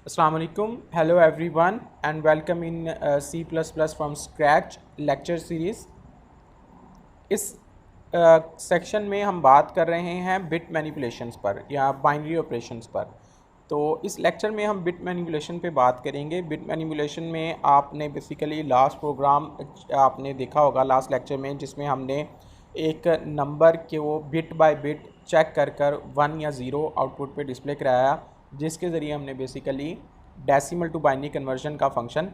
Assalamu alaikum. Hello everyone and welcome in C++ from scratch lecture series. इस section में हम बात कर रहे हैं बिट मैनिपुलेशंस पर या बाइनरी ऑपरेशंस पर। तो इस लेक्चर में हम बिट मैनिपुलेशन पे बात करेंगे। बिट मैनिपुलेशन में आपने बेसिकली लास्ट प्रोग्राम आपने देखा होगा लास्ट लेक्चर में, जिसमें हमने एक नंबर के वो बिट बाय बिट चेक कर कर 1 या 0 आउटपुट पे डिस्प्ले कराया, जिसके ज़रिए हमने basically decimal to binary conversion का फंक्शन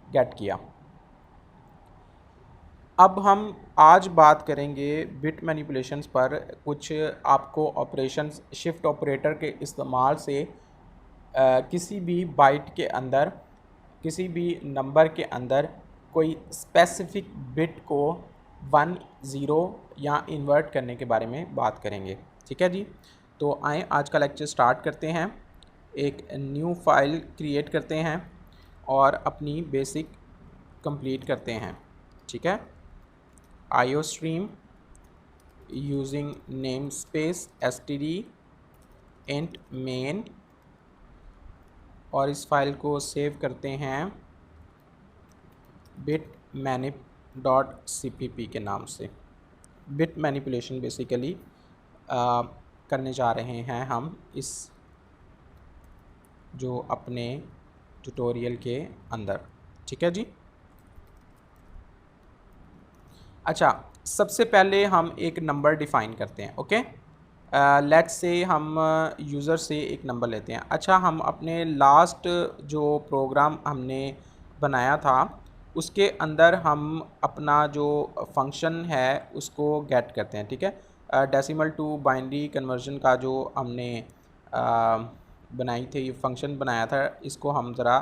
गेट किया। अब हम आज बात करेंगे बिट मैनिपुलेशंस पर। कुछ आपको ऑपरेशंस शिफ्ट ऑपरेटर के इस्तेमाल से किसी भी बाइट के अंदर, किसी भी नंबर के अंदर कोई स्पेसिफिक बिट को 1 0 या इन्वर्ट करने के बारे में बात करेंगे। ठीक है जी, तो आए आज का लेक्चर स्टार्ट करते हैं। एक न्यू फाइल क्रिएट करते हैं और अपनी बेसिक कंप्लीट करते हैं। ठीक है, IOStream using namespace std int main, और इस फाइल को सेव करते हैं bitmanip.cpp के नाम से। बिट मैनिपुलेशन बेसिकली करने जा रहे हैं हम इस जो अपने ट्यूटोरियल के अंदर। ठीक है जी। अच्छा, सबसे पहले हम एक नंबर डिफ़ाइन करते हैं। ओके, लेट्स से हम यूज़र से एक नंबर लेते हैं। अच्छा, हम अपने लास्ट जो प्रोग्राम हमने बनाया था उसके अंदर हम अपना जो फंक्शन है उसको गेट करते हैं। ठीक है, डेसिमल टू बाइनरी कन्वर्जन का जो हमने बनाई थी, फंक्शन बनाया था, इसको हम ज़रा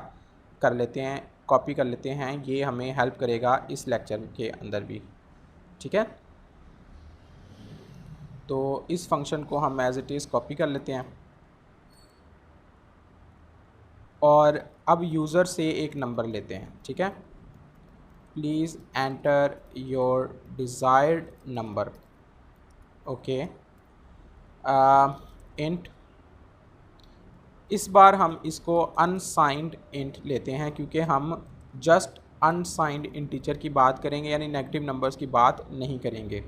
कर लेते हैं, कॉपी कर लेते हैं। ये हमें हेल्प करेगा इस लेक्चर के अंदर भी। ठीक है, तो इस फंक्शन को हम एज इट इज़ कॉपी कर लेते हैं और अब यूज़र से एक नंबर लेते हैं। ठीक है, please enter your desired number. Okay, int, इस बार हम इसको अनसाइंड इंट लेते हैं क्योंकि हम जस्ट अनसाइंड इंटीजर की बात करेंगे, यानी नेगेटिव नंबर्स की बात नहीं करेंगे।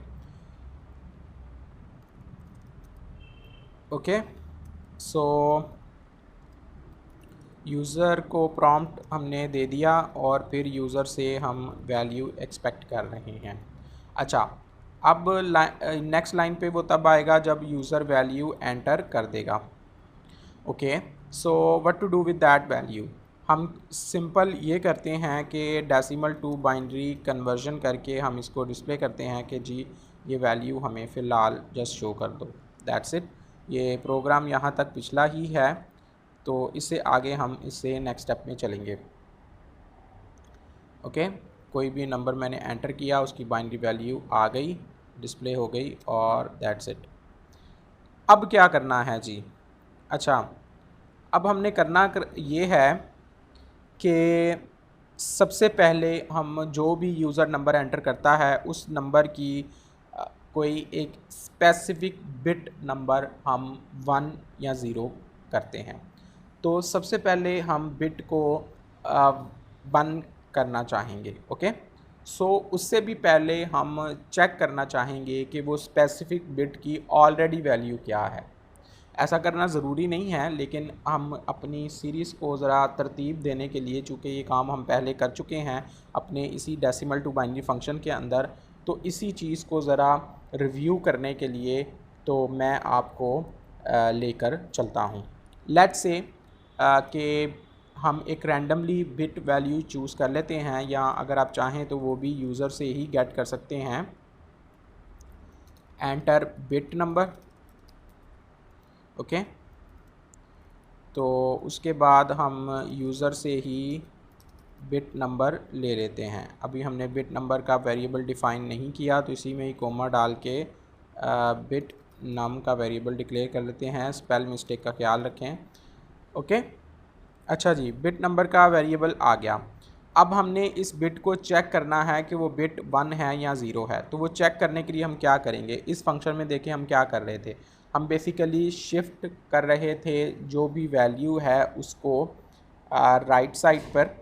ओके, सो यूज़र को प्रॉम्प्ट हमने दे दिया और फिर यूज़र से हम वैल्यू एक्सपेक्ट कर रहे हैं। अच्छा, अब नेक्स्ट लाइन पे वो तब आएगा जब यूज़र वैल्यू एंटर कर देगा। Okay, so what to do with that value, हम सिंपल ये करते हैं कि डेसिमल टू बाइनरी कन्वर्जन करके हम इसको डिस्प्ले करते हैं कि जी ये वैल्यू हमें फ़िलहाल जस्ट शो कर दो। That's it. ये प्रोग्राम यहाँ तक पिछला ही है, तो इससे आगे हम इससे नेक्स्ट स्टेप में चलेंगे। ओके, कोई भी नंबर मैंने एंटर किया, उसकी बाइनरी वैल्यू आ गई, डिस्प्ले हो गई और दैट्स इट। अब क्या करना है जी? अच्छा, अब हमने करना ये है कि सबसे पहले हम जो भी यूज़र नंबर एंटर करता है उस नंबर की कोई एक स्पेसिफिक बिट नंबर हम 1 या 0 करते हैं। तो सबसे पहले हम बिट को 1 करना चाहेंगे। ओके, सो उससे भी पहले हम चेक करना चाहेंगे कि वो स्पेसिफिक बिट की ऑलरेडी वैल्यू क्या है। ऐसा करना ज़रूरी नहीं है, लेकिन हम अपनी सीरीज़ को ज़रा तरतीब देने के लिए, चूँकि ये काम हम पहले कर चुके हैं अपने इसी डेसिमल टू बाइनरी फंक्शन के अंदर, तो इसी चीज़ को ज़रा रिव्यू करने के लिए तो मैं आपको लेकर चलता हूँ। लेट्स से कि हम एक रैंडमली बिट वैल्यू चूज़ कर लेते हैं, या अगर आप चाहें तो वो भी यूज़र से ही गेट कर सकते हैं। Enter bit number. ओके, तो उसके बाद हम यूज़र से ही बिट नंबर ले लेते हैं। अभी हमने बिट नंबर का वेरिएबल डिफ़ाइन नहीं किया, तो इसी में ही कोमा डाल के बिट नम का वेरिएबल डिक्लेयर कर लेते हैं। स्पेल मिस्टेक का ख्याल रखें। ओके, अच्छा जी, बिट नंबर का वेरिएबल आ गया। अब हमने इस बिट को चेक करना है कि वो बिट 1 है या 0 है। तो वो चेक करने के लिए हम क्या करेंगे, इस फंक्शन में देखें हम क्या कर रहे थे। हम बेसिकली शिफ्ट कर रहे थे जो भी वैल्यू है उसको राइट साइड पर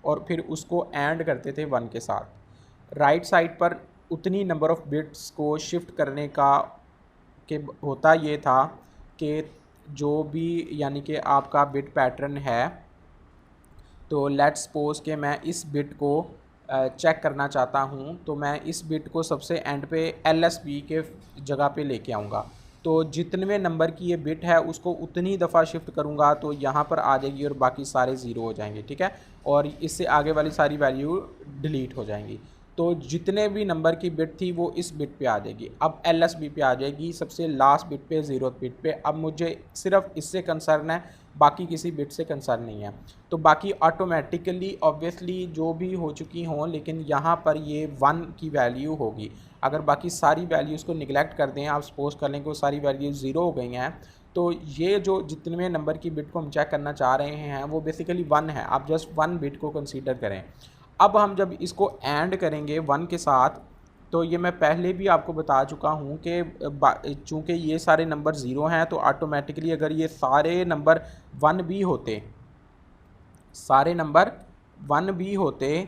और फिर उसको एंड करते थे 1 के साथ। राइट साइड पर उतनी नंबर ऑफ़ बिट्स को शिफ्ट करने का कि होता ये था कि जो भी यानी कि आपका बिट पैटर्न है, तो लेट्स सपोज कि मैं इस बिट को चेक करना चाहता हूँ, तो मैं इस बिट को सबसे एंड पे LSB के जगह पे लेके आऊँगा। तो जितने नंबर की ये बिट है उसको उतनी दफ़ा शिफ्ट करूँगा तो यहाँ पर आ जाएगी और बाकी सारे ज़ीरो हो जाएंगे, ठीक है। और इससे आगे वाली सारी वैल्यू डिलीट हो जाएंगी। तो जितने भी नंबर की बिट थी वो इस बिट पे आ जाएगी। अब LSB पे आ जाएगी, सबसे लास्ट बिट पे, 0th बिट पे। अब मुझे सिर्फ इससे कंसर्न है, बाकी किसी बिट से कंसर्न नहीं है। तो बाकी ऑटोमेटिकली ऑब्वियसली जो भी हो चुकी हों, लेकिन यहाँ पर ये 1 की वैल्यू होगी। अगर बाकी सारी वैल्यूज़ को निगलेक्ट कर दें, आप सपोज कर लें कि वो सारी वैल्यूज़ 0 हो गई हैं, तो ये जो जितने नंबर की बिट को हम चेक करना चाह रहे हैं वो बेसिकली 1 है। आप जस्ट 1 बिट को कंसीडर करें। अब हम जब इसको एंड करेंगे 1 के साथ, तो ये मैं पहले भी आपको बता चुका हूँ कि चूँकि ये सारे नंबर 0 हैं, तो ऑटोमेटिकली अगर ये सारे नंबर 1 भी होते, सारे नंबर 1 भी होते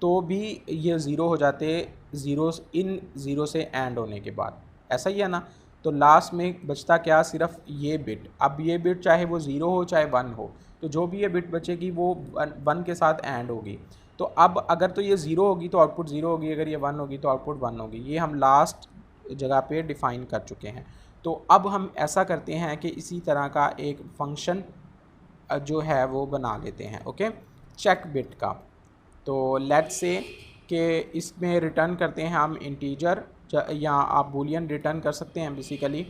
तो भी ये 0 हो जाते, ज़ीरो से एंड होने के बाद। ऐसा ही है ना। तो लास्ट में बचता क्या, सिर्फ ये बिट। अब ये बिट चाहे वो 0 हो चाहे 1 हो, तो जो भी ये बिट बचेगी वो 1 के साथ एंड होगी। तो अब अगर तो ये 0 होगी तो आउटपुट 0 होगी, अगर ये 1 होगी तो आउटपुट 1 होगी। ये हम लास्ट जगह पे डिफ़ाइन कर चुके हैं। तो अब हम ऐसा करते हैं कि इसी तरह का एक फंक्शन जो है वो बना लेते हैं, ओके, चेक बिट का। तो लेट्स से कि इसमें रिटर्न करते हैं हम इंटीजर, या आप बूलियन रिटर्न कर सकते हैं बेसिकली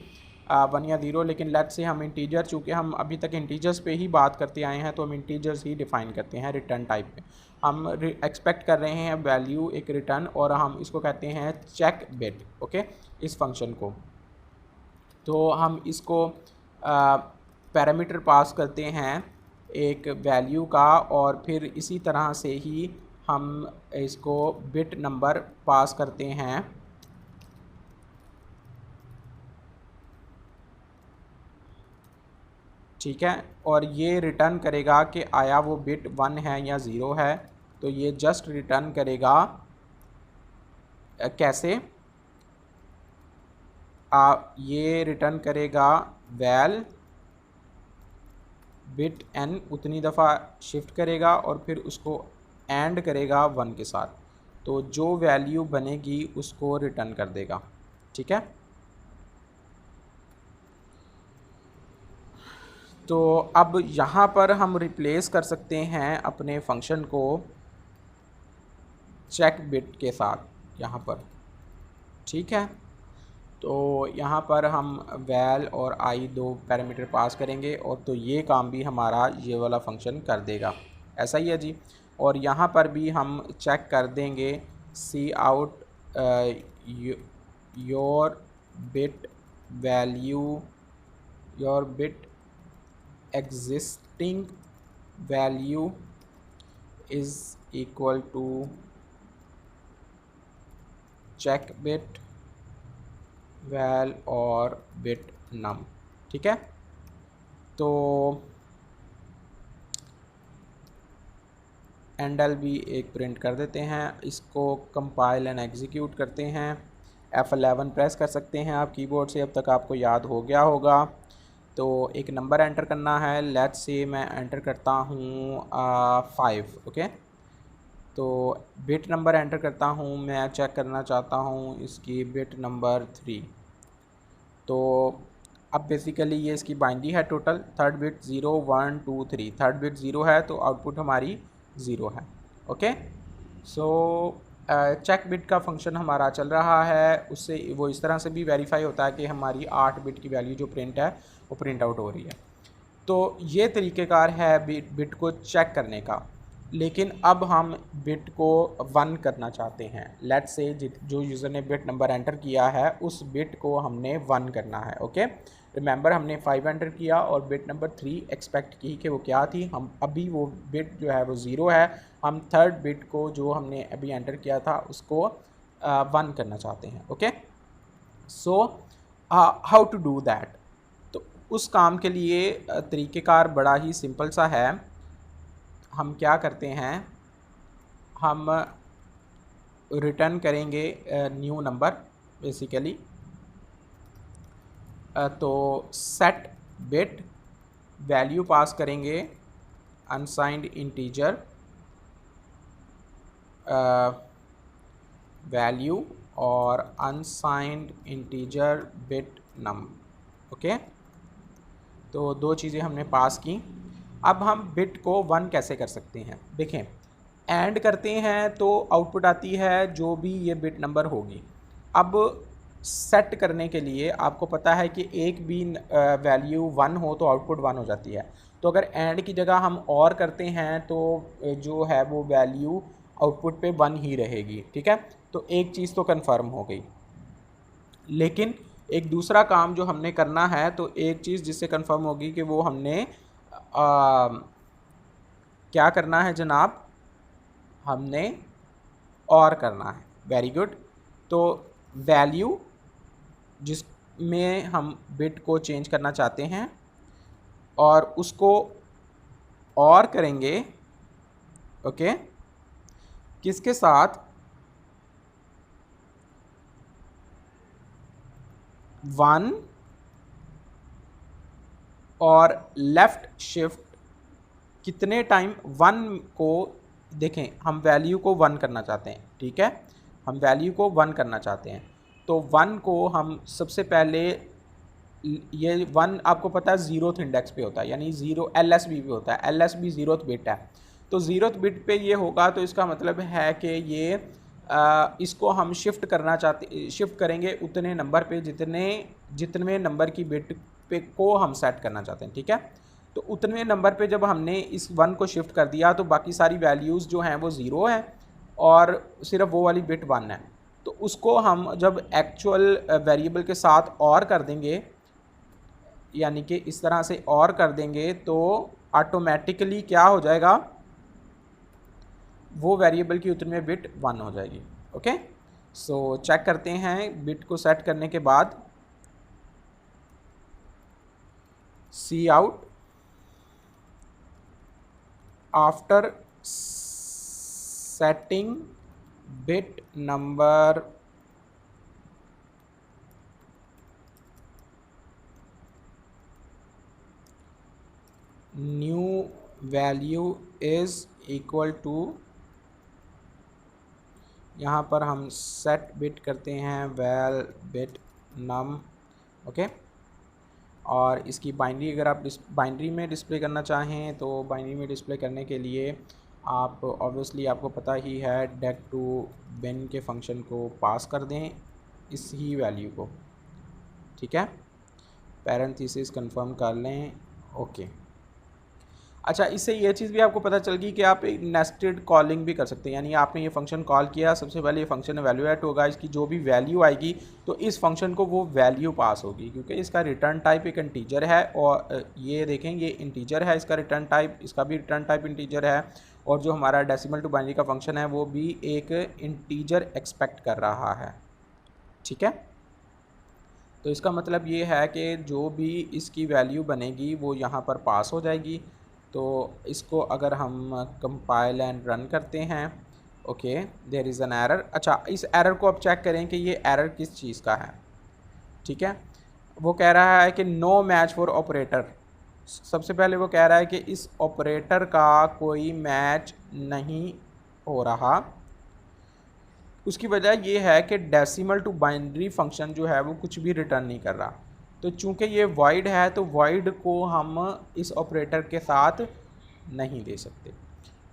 1 या 0, लेकिन लेट्स से हम इंटीजर, चूँकि हम अभी तक इंटीजर्स पे ही बात करते आए हैं तो हम इंटीजर्स ही डिफ़ाइन करते हैं रिटर्न टाइप में। हम एक्सपेक्ट कर रहे हैं वैल्यू एक रिटर्न, और हम इसको कहते हैं चेक बिट, ओके, इस फंक्शन को। तो हम इसको पैरामीटर पास करते हैं एक वैल्यू का, और फिर इसी तरह से ही हम इसको बिट नंबर पास करते हैं, ठीक है। और ये रिटर्न करेगा कि आया वो बिट 1 है या 0 है। तो ये जस्ट रिटर्न करेगा कैसे, ये रिटर्न करेगा वैल बिट n, उतनी दफ़ा शिफ्ट करेगा और फिर उसको एंड करेगा 1 के साथ। तो जो वैल्यू बनेगी उसको रिटर्न कर देगा, ठीक है। तो अब यहाँ पर हम रिप्लेस कर सकते हैं अपने फंक्शन को चेक बिट के साथ यहाँ पर, ठीक है। तो यहाँ पर हम वैल और आई 2 पैरामीटर पास करेंगे, और तो ये काम भी हमारा ये वाला फंक्शन कर देगा। ऐसा ही है जी। और यहाँ पर भी हम चेक कर देंगे c out your bit value, your bit existing value is equal to check bit val और बिट नम, ठीक है। तो एंडल भी एक प्रिंट कर देते हैं, इसको कंपाइल एंड एग्जीक्यूट करते हैं। F11 प्रेस कर सकते हैं आप कीबोर्ड से, अब तक आपको याद हो गया होगा। तो एक नंबर एंटर करना है, लेट्स से मैं एंटर करता हूँ 5, ओके। तो बिट नंबर एंटर करता हूँ, मैं चेक करना चाहता हूँ इसकी बिट नंबर 3। तो अब बेसिकली ये इसकी बाइनरी है total, third bit 0 1 2 3, third bit 0 है तो आउटपुट हमारी 0 है, ओके। सो चेक बिट का फंक्शन हमारा चल रहा है, उससे वो इस तरह से भी वेरीफाई होता है कि हमारी 8 बिट की वैल्यू जो प्रिंट है वो प्रिंट आउट हो रही है। तो ये तरीक़ेकार है बिट को चेक करने का। लेकिन अब हम बिट को 1 करना चाहते हैं। लेट्स से जो यूज़र ने बिट नंबर एंटर किया है उस बिट को हमने 1 करना है, ओके। रिमेंबर हमने 5 एंटर किया और बिट नंबर 3 एक्सपेक्ट की कि वो क्या थी, हम अभी वो बिट जो है वो 0 है, हम थर्ड बिट को जो हमने अभी एंटर किया था उसको 1 करना चाहते हैं, okay. So how to do that. तो उस काम के लिए तरीक़ेकार बड़ा ही सिंपल सा है। हम क्या करते हैं, हम रिटर्न करेंगे न्यू नंबर बेसिकली। तो सेट बिट, वैल्यू पास करेंगे अनसाइंड इंटीजर वैल्यू और अनसाइंड इंटीजर बिट नम। ओके, तो दो चीज़ें हमने पास की। अब हम बिट को 1 कैसे कर सकते हैं, देखें एंड करते हैं तो आउटपुट आती है जो भी ये बिट नंबर होगी। अब सेट करने के लिए आपको पता है कि एक भी वैल्यू 1 हो तो आउटपुट 1 हो जाती है। तो अगर एंड की जगह हम और करते हैं तो जो है वो वैल्यू आउटपुट पे 1 ही रहेगी। ठीक है, तो एक चीज़ तो कंफर्म हो गई। लेकिन एक दूसरा काम जो हमने करना है, तो एक चीज़ जिससे कंफर्म होगी कि वो हमने क्या करना है जनाब, हमने और करना है। Very good. तो वैल्यू जिसमें हम बिट को चेंज करना चाहते हैं और उसको और करेंगे। ओके, किसके साथ, 1 और लेफ़्ट शिफ्ट कितने टाइम 1 को, देखें हम वैल्यू को 1 करना चाहते हैं। ठीक है, हम वैल्यू को 1 करना चाहते हैं तो 1 को हम सबसे पहले, ये 1 आपको पता है 0th इंडेक्स पे होता है, यानी 0 LSB पे होता है। LSB 0th बिट है, तो 0th बिट पे ये होगा। तो इसका मतलब है कि ये इसको हम शिफ्ट करना चाहते, शिफ्ट करेंगे उतने नंबर पे जितने नंबर की बिट पे को हम सेट करना चाहते हैं। ठीक है, तो उतने नंबर पे जब हमने इस 1 को शिफ्ट कर दिया तो बाकी सारी वैल्यूज़ जो हैं वो 0 है और सिर्फ वो वाली बिट 1 है। तो उसको हम जब एक्चुअल वेरिएबल के साथ और कर देंगे, यानी कि इस तरह से और कर देंगे, तो ऑटोमेटिकली क्या हो जाएगा, वो वेरिएबल की उतने में बिट 1 हो जाएगी। ओके, सो चेक करते हैं बिट को सेट करने के बाद। C out after setting bit number new value is equal to, यहाँ पर हम सेट बिट करते हैं वैल बिट नम। ओके, और इसकी बाइनरी अगर आप बाइनरी में डिस्प्ले करना चाहें तो बाइनरी में डिस्प्ले करने के लिए आप ऑब्वियसली आपको पता ही है डेक टू बिन के फंक्शन को पास कर दें इस ही वैल्यू को। ठीक है, पैरेंथेसिस कंफर्म कर लें। ओके, अच्छा, इससे ये चीज़ भी आपको पता चल गई कि आप एक नेस्टेड कॉलिंग भी कर सकते हैं। यानी आपने ये फंक्शन कॉल किया, सबसे पहले ये फंक्शन एवेल्यूएट होगा, इसकी जो भी वैल्यू आएगी तो इस फंक्शन को वो वैल्यू पास होगी, क्योंकि इसका रिटर्न टाइप एक इंटीजर है। और ये देखें, ये इंटीजर है इसका रिटर्न टाइप, इसका भी रिटर्न टाइप इंटीजर है। और जो हमारा डेसिमल टू बाइनरी का फंक्शन है वो भी एक इंटीजर एक्सपेक्ट कर रहा है। ठीक है, तो इसका मतलब ये है कि जो भी इसकी वैल्यू बनेगी वो यहाँ पर पास हो जाएगी। तो इसको अगर हम कंपाइल एंड रन करते हैं, okay, there is an error. अच्छा, इस एरर को अब चेक करें कि ये एरर किस चीज़ का है। ठीक है, वो कह रहा है कि नो मैच फॉर ऑपरेटर। सबसे पहले वो कह रहा है कि इस ऑपरेटर का कोई मैच नहीं हो रहा। उसकी वजह ये है कि डेसिमल टू बाइनरी फंक्शन जो है वो कुछ भी रिटर्न नहीं कर रहा। तो चूंकि ये वॉइड है तो वॉइड को हम इस ऑपरेटर के साथ नहीं दे सकते।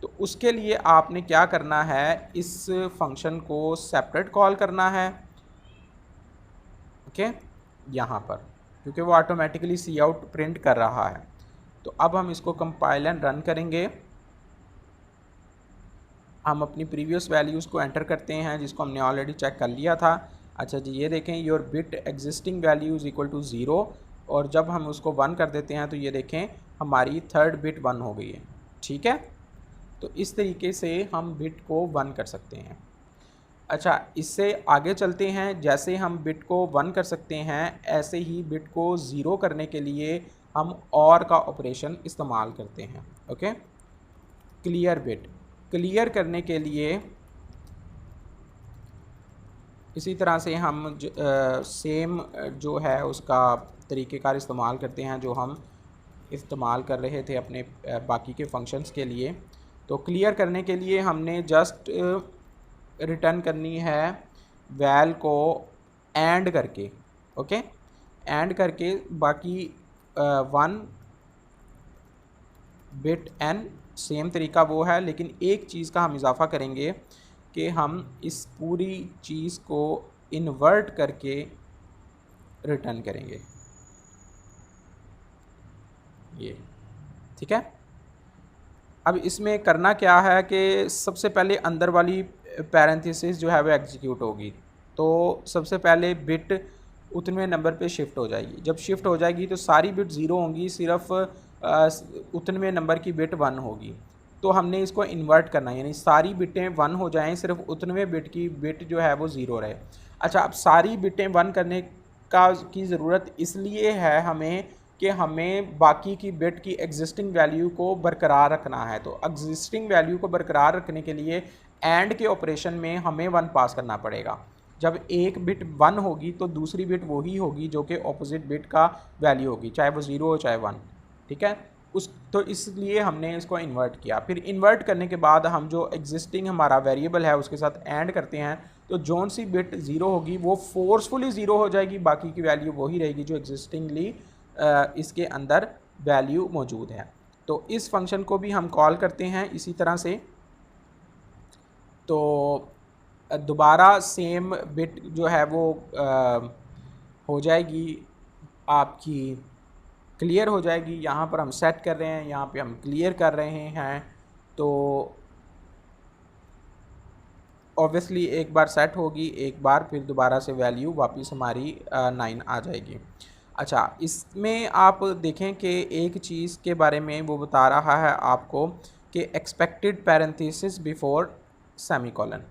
तो उसके लिए आपने क्या करना है, इस फंक्शन को सेपरेट कॉल करना है। ओके, यहाँ पर क्योंकि वो ऑटोमेटिकली सी आउट प्रिंट कर रहा है। तो अब हम इसको कंपाइल एंड रन करेंगे। हम अपनी प्रीवियस वैल्यूज़ को एंटर करते हैं जिसको हमने ऑलरेडी चेक कर लिया था। अच्छा जी, ये देखें, your bit existing value is equal to 0, और जब हम उसको 1 कर देते हैं तो ये देखें हमारी थर्ड बिट 1 हो गई है। ठीक है, तो इस तरीके से हम बिट को 1 कर सकते हैं। अच्छा, इससे आगे चलते हैं। जैसे हम बिट को 1 कर सकते हैं ऐसे ही बिट को 0 करने के लिए हम और का ऑपरेशन इस्तेमाल करते हैं। ओके, क्लियर बिट, क्लियर करने के लिए इसी तरह से हम सेम जो है उसका तरीक़ेकार इस्तेमाल करते हैं जो हम इस्तेमाल कर रहे थे अपने बाकी के फंक्शंस के लिए। तो क्लियर करने के लिए हमने जस्ट रिटर्न करनी है वैल को एंड करके, ओके, एंड करके बाकी 1 बिट एन सेम तरीका वो है, लेकिन एक चीज़ का हम इजाफ़ा करेंगे कि हम इस पूरी चीज़ को इन्वर्ट करके रिटर्न करेंगे, ये ठीक है। अब इसमें करना क्या है कि सबसे पहले अंदर वाली पैरेंथेसिस जो है वो एग्जीक्यूट होगी। तो सबसे पहले बिट उतने नंबर पे शिफ्ट हो जाएगी। जब शिफ्ट हो जाएगी तो सारी बिट ज़ीरो होंगी, सिर्फ उतने नंबर की बिट 1 होगी। तो हमने इसको इन्वर्ट करना है, यानी सारी बिटें 1 हो जाएं, सिर्फ उतने बिट की बिट जो है वो ज़ीरो रहे। अच्छा, अब सारी बिटें 1 करने की ज़रूरत इसलिए है हमें कि हमें बाकी की बिट की एग्जिस्टिंग वैल्यू को बरकरार रखना है। तो एग्जिस्टिंग वैल्यू को बरकरार रखने के लिए एंड के ऑपरेशन में हमें 1 पास करना पड़ेगा। जब एक बिट 1 होगी तो दूसरी बिट वही होगी जो कि ऑपोजिट बिट का वैल्यू होगी, चाहे वो 0 हो चाहे 1, ठीक है। तो इसलिए हमने इसको इन्वर्ट किया। फिर इन्वर्ट करने के बाद हम जो एग्जिस्टिंग हमारा वेरिएबल है उसके साथ ऐड करते हैं, तो जौन सी बिट 0 होगी वो फोर्सफुली 0 हो जाएगी, बाकी की वैल्यू वही रहेगी जो एग्जिस्टिंगली इसके अंदर वैल्यू मौजूद है। तो इस फंक्शन को भी हम कॉल करते हैं इसी तरह से। तो दोबारा सेम बिट जो है वो हो जाएगी आपकी, क्लियर हो जाएगी। यहाँ पर हम सेट कर रहे हैं, यहाँ पे हम क्लियर कर रहे हैं। तो ऑब्वियसली एक बार सेट होगी, एक बार फिर दोबारा से वैल्यू वापस हमारी 9 आ जाएगी। अच्छा, इसमें आप देखें कि एक चीज़ के बारे में वो बता रहा है आपको कि एक्सपेक्टेड पैरेंथेसिस बिफोर सेमीकोलन।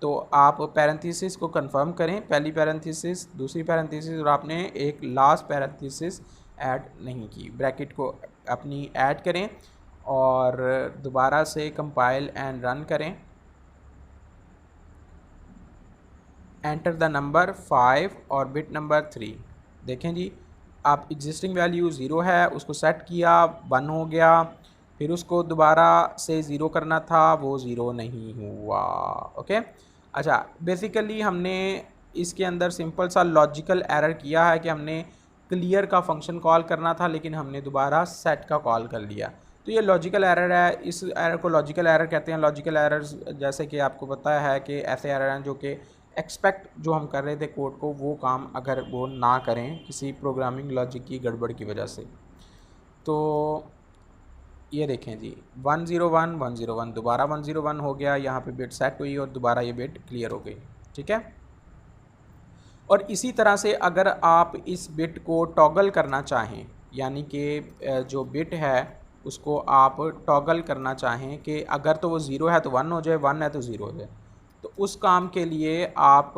तो आप पैरेंथेसिस को कंफर्म करें, पहली पैरेंथेसिस, दूसरी पैरेंथेसिस, और आपने एक लास्ट पैरेंथेसिस ऐड नहीं की। ब्रैकेट को अपनी ऐड करें और दोबारा से कंपाइल एंड रन करें। एंटर द नंबर 5 और बिट नंबर 3। देखें जी, आप एग्जिस्टिंग वैल्यू 0 है, उसको सेट किया, 1 हो गया, फिर उसको दोबारा से 0 करना था, वो 0 नहीं हुआ, ओके। अच्छा, बेसिकली हमने इसके अंदर सिंपल सा लॉजिकल एरर किया है कि हमने क्लियर का फंक्शन कॉल करना था, लेकिन हमने दोबारा सेट का कॉल कर लिया। तो ये लॉजिकल एरर है, इस एरर को लॉजिकल एरर कहते हैं। लॉजिकल एरर्स जैसे कि आपको पता है कि ऐसे एरर हैं जो कि एक्सपेक्ट जो हम कर रहे थे कोड को, वो काम अगर वो ना करें किसी प्रोग्रामिंग लॉजिक की गड़बड़ की वजह से। तो ये देखें जी, 101 101 दोबारा 101 हो गया, यहाँ पे बिट सेट हुई और दोबारा ये बिट क्लियर हो गई, ठीक है। और इसी तरह से अगर आप इस बिट को टॉगल करना चाहें, यानी कि जो बिट है उसको आप टॉगल करना चाहें कि अगर तो वो 0 है तो 1 हो जाए, 1 है तो 0 हो जाए, तो उस काम के लिए आप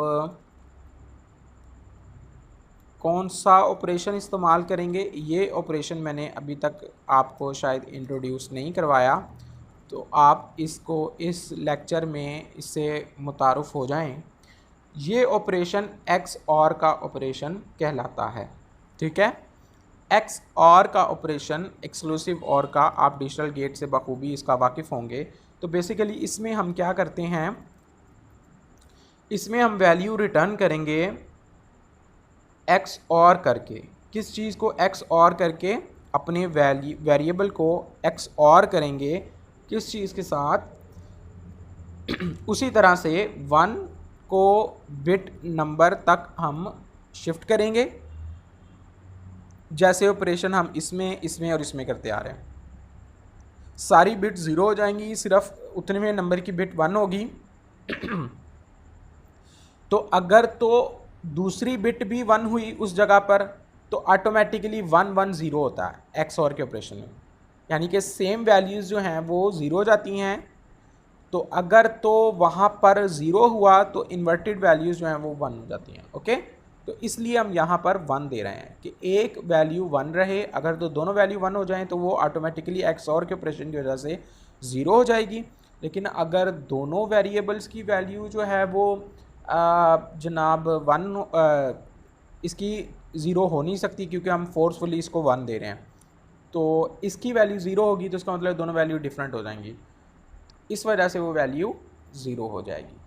कौन सा ऑपरेशन इस्तेमाल करेंगे, ये ऑपरेशन मैंने अभी तक आपको शायद इंट्रोड्यूस नहीं करवाया। तो आप इसको इस लेक्चर में इससे मुतारुफ़ हो जाएं। ये ऑपरेशन एक्स और का ऑपरेशन कहलाता है, ठीक है। एक्स और का ऑपरेशन, एक्सक्लूसिव और का, आप डिजिटल गेट से बखूबी इसका वाकिफ़ होंगे। तो बेसिकली इसमें हम क्या करते हैं, इसमें हम वैल्यू रिटर्न करेंगे एक्स और करके। किस चीज़ को एक्स और करके? अपने वेरिएबल को एक्स और करेंगे किस चीज़ के साथ? उसी तरह से 1 को बिट नंबर तक हम शिफ्ट करेंगे, जैसे ऑपरेशन हम इसमें और इसमें करते आ रहे हैं। सारी बिट 0 हो जाएंगी, सिर्फ उतने में नंबर की बिट 1 होगी। तो अगर तो दूसरी बिट भी 1 हुई उस जगह पर, तो ऑटोमेटिकली 1 1 0 होता है एक्स और के ऑपरेशन में, यानी कि सेम वैल्यूज़ जो हैं वो 0 हो जाती हैं। तो अगर तो वहाँ पर 0 हुआ तो इन्वर्टेड वैल्यूज़ जो हैं वो 1 हो जाती हैं, ओके। तो इसलिए हम यहाँ पर 1 दे रहे हैं कि एक वैल्यू 1 रहे। अगर तो दोनों वैल्यू 1 हो जाएं तो वो ऑटोमेटिकली XOR के ऑपरेशन की वजह से 0 हो जाएगी। लेकिन अगर दोनों वेरिएबल्स की वैल्यू जो है वो जनाब 1 इसकी 0 हो नहीं सकती, क्योंकि हम फोर्सफुली इसको 1 दे रहे हैं, तो इसकी वैल्यू 0 होगी, तो इसका मतलब दोनों वैल्यू डिफरेंट हो जाएंगी, इस वजह से वो वैल्यू 0 हो जाएगी।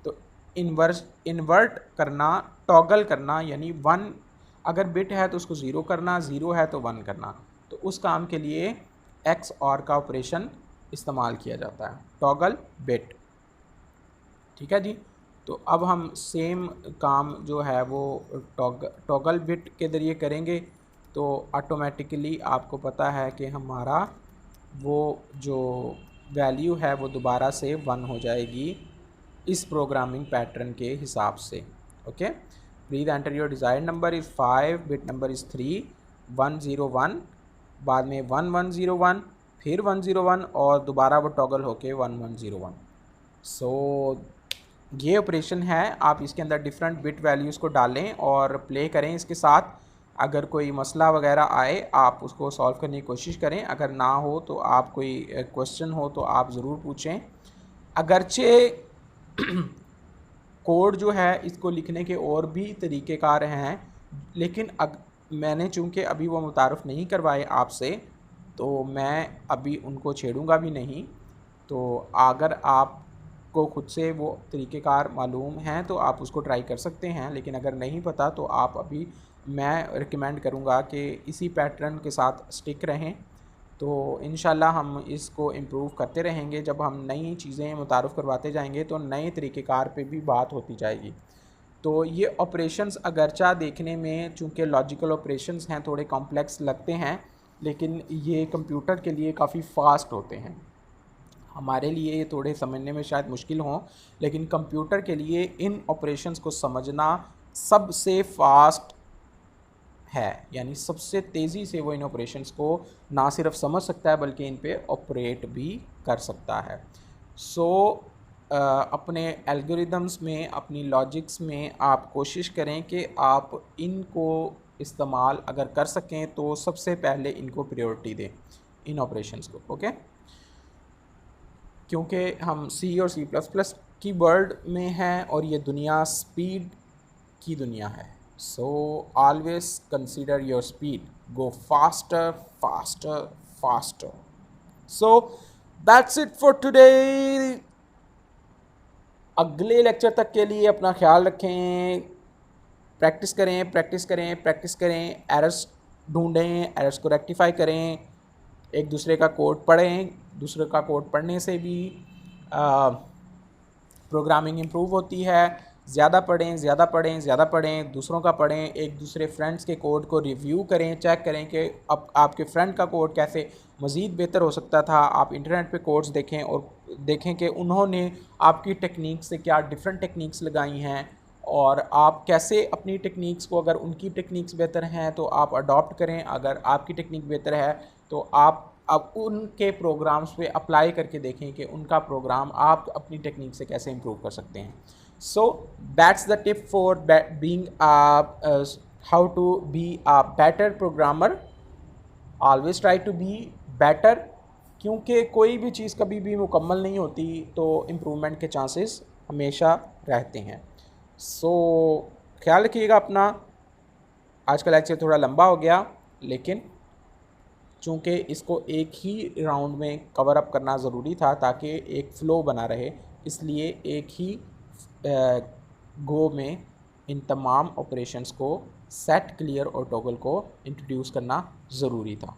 तो इन्वर्ट करना, टॉगल करना, यानी 1 अगर बिट है तो उसको 0 करना, 0 है तो 1 करना, तो उस काम के लिए XOR का ऑपरेशन इस्तेमाल किया जाता है, टॉगल बिट। ठीक है जी। तो अब हम सेम काम जो है वो टॉगल बिट के ज़रिए करेंगे। तो ऑटोमेटिकली आपको पता है कि हमारा वो जो वैल्यू है वो दोबारा से 1 हो जाएगी इस प्रोग्रामिंग पैटर्न के हिसाब से। Okay, please enter your desired number is 5, bit number is 3, 101, बाद में 1101, फिर 101 और दोबारा वो टॉगल होके 1101। सो ये ऑपरेशन है। आप इसके अंदर डिफरेंट बिट वैल्यूज़ को डालें और प्ले करें इसके साथ। अगर कोई मसला वगैरह आए आप उसको सॉल्व करने की कोशिश करें, अगर ना हो तो आप कोई क्वेश्चन हो तो आप ज़रूर पूछें। अगरचे कोड जो है इसको लिखने के और भी तरीक़ेकार हैं, लेकिन मैंने चूँकि अभी वो मुतारफ़ नहीं करवाए आपसे, तो मैं अभी उनको छेड़ूंगा भी नहीं। तो अगर आपको ख़ुद से वो तरीक़ेकार मालूम हैं तो आप उसको ट्राई कर सकते हैं, लेकिन अगर नहीं पता तो आप अभी, मैं रिकमेंड करूँगा कि इसी पैटर्न के साथ स्टिक रहें। तो इंशाल्लाह हम इसको इम्प्रूव करते रहेंगे। जब हम नई चीज़ें मुतारफ़ करवाते जाएंगे तो नए तरीक़ेकार पे भी बात होती जाएगी। तो ये ऑपरेशंस अगरचा देखने में चूँकि लॉजिकल ऑपरेशंस हैं, थोड़े कॉम्प्लेक्स लगते हैं, लेकिन ये कंप्यूटर के लिए काफ़ी फ़ास्ट होते हैं। हमारे लिए ये थोड़े समझने में शायद मुश्किल हों, लेकिन कंप्यूटर के लिए इन ऑपरेशंस को समझना सबसे फ़ास्ट है, यानी सबसे तेज़ी से वो इन ऑपरेशंस को ना सिर्फ समझ सकता है बल्कि इन पे ऑपरेट भी कर सकता है। सो अपने एल्गोरिदम्स में, अपनी लॉजिक्स में आप कोशिश करें कि आप इनको इस्तेमाल अगर कर सकें तो सबसे पहले इनको प्रायोरिटी दें, इन ऑपरेशंस को। ओके, क्योंकि हम C और C++ की वर्ल्ड में हैं और ये दुनिया स्पीड की दुनिया है। So always consider your speed, go faster faster faster. So that's it for today. अगले लेक्चर तक के लिए अपना ख्याल रखें, प्रैक्टिस करें प्रैक्टिस करें प्रैक्टिस करें, एरर्स ढूंढें, एरर्स को रेक्टिफाई करें, एक दूसरे का कोड पढ़ें। दूसरे का कोड पढ़ने से भी प्रोग्रामिंग इम्प्रूव होती है। ज़्यादा पढ़ें ज़्यादा पढ़ें ज़्यादा पढ़ें, दूसरों का पढ़ें, एक दूसरे फ्रेंड्स के कोड को रिव्यू करें, चेक करें कि अब आपके फ्रेंड का कोड कैसे मज़ीद बेहतर हो सकता था। आप इंटरनेट पे कोड्स देखें और देखें कि उन्होंने आपकी टेक्निक से क्या डिफरेंट टेक्निक्स लगाई हैं, और आप कैसे अपनी टेक्निक्स को, अगर उनकी टेक्निक्स बेहतर हैं तो आप अडॉप्ट करें, अगर आपकी टेक्निक बेहतर है तो आप अब उनके प्रोग्राम्स पे अप्लाई करके देखें कि उनका प्रोग्राम आप अपनी टेक्निक से कैसे इम्प्रूव कर सकते हैं। So that's the tip for being how to be a better programmer. Always try to be better, क्योंकि कोई भी चीज़ कभी भी मुकम्मल नहीं होती, तो इम्प्रूवमेंट के चांसेस हमेशा रहते हैं। सो ख्याल रखिएगा अपना। आज का लेक्चर थोड़ा लंबा हो गया, लेकिन चूँकि इसको एक ही राउंड में कवर अप करना ज़रूरी था ताकि एक फ़्लो बना रहे, इसलिए एक ही गो में इन तमाम ऑपरेशंस को, सेट, क्लियर और टॉगल को इंट्रोड्यूस करना ज़रूरी था।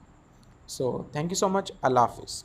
So thank you so much. अल्लाह हाफ़िज़।